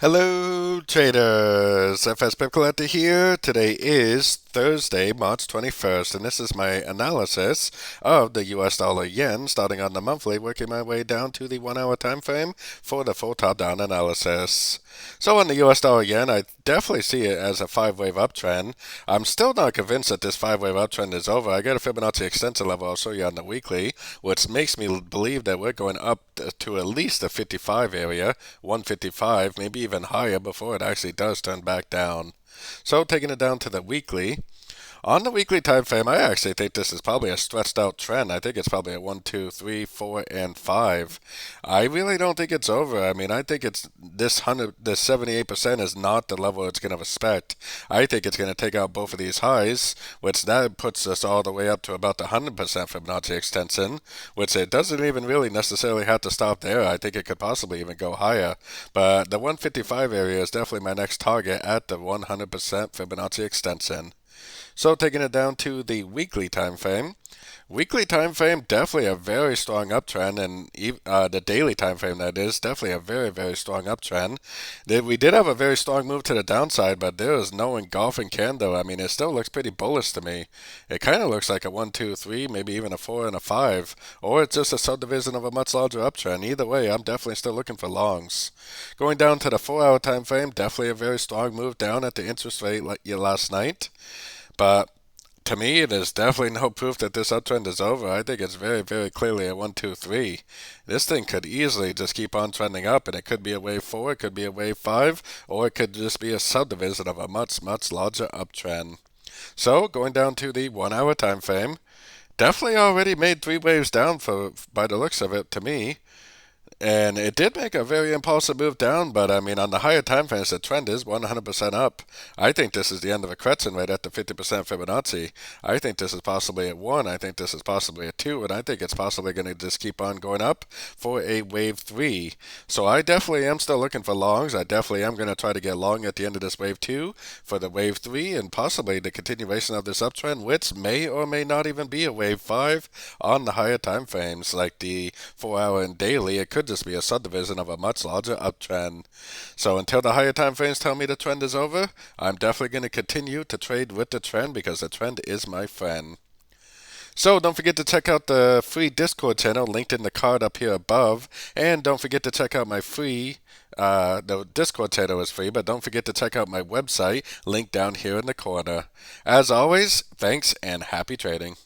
Hello traders, FX Pip Collector here. Today is Thursday, March 21st, and this is my analysis of the US dollar yen starting on the monthly, working my way down to the 1 hour time frame for the full top down analysis. So on the US dollar yen, I definitely see it as a 5-wave uptrend. I'm still not convinced that this 5-wave uptrend is over. I got a Fibonacci extension level I'll show you on the weekly, which makes me believe that we're going up to at least the 55 area, 155, maybe even higher before it actually does turn back down. So taking it down to the weekly. On the weekly time frame, I actually think this is probably a stretched out trend. I think it's probably a 1, 2, 3, 4, and 5. I really don't think it's over. I mean, I think it's this 78% is not the level it's going to respect. I think it's going to take out both of these highs, which that puts us all the way up to about the 100% Fibonacci extension, which it doesn't even really necessarily have to stop there. I think it could possibly even go higher. But the 155 area is definitely my next target at the 100% Fibonacci extension. So taking it down to the weekly time frame. Weekly time frame, definitely a very strong uptrend, and the daily time frame, that is, definitely a very, very strong uptrend. We did have a very strong move to the downside, but there is no engulfing candle. I mean, it still looks pretty bullish to me. It kind of looks like a 1, 2, 3, maybe even a 4 and a 5, or it's just a subdivision of a much larger uptrend. Either way, I'm definitely still looking for longs. Going down to the 4 hour time frame, definitely a very strong move down at the interest rate last night. But to me, it is definitely no proof that this uptrend is over. I think it's very, very clearly a 1, 2, 3. This thing could easily just keep on trending up, and it could be a wave 4, it could be a wave 5, or it could just be a subdivision of a much, much larger uptrend. So, going down to the 1 hour time frame, definitely already made 3 waves down by the looks of it to me. And it did make a very impulsive move down, but I mean, on the higher time frames, the trend is 100% up. I think this is the end of a correction rate at the 50% Fibonacci. I think this is possibly at 1. I think this is possibly at 2. And I think it's possibly going to just keep on going up for a wave 3. So I definitely am still looking for longs. I definitely am going to try to get long at the end of this wave 2 for the wave 3 and possibly the continuation of this uptrend, which may or may not even be a wave 5 on the higher time frames, like the 4 hour and daily. It could just be a subdivision of a much larger uptrend. So until the higher time frames tell me the trend is over, I'm definitely going to continue to trade with the trend because the trend is my friend. So don't forget to check out the free Discord channel linked in the card up here above, and don't forget to check out my the Discord channel is free, but don't forget to check out my website linked down here in the corner. As always, thanks and happy trading.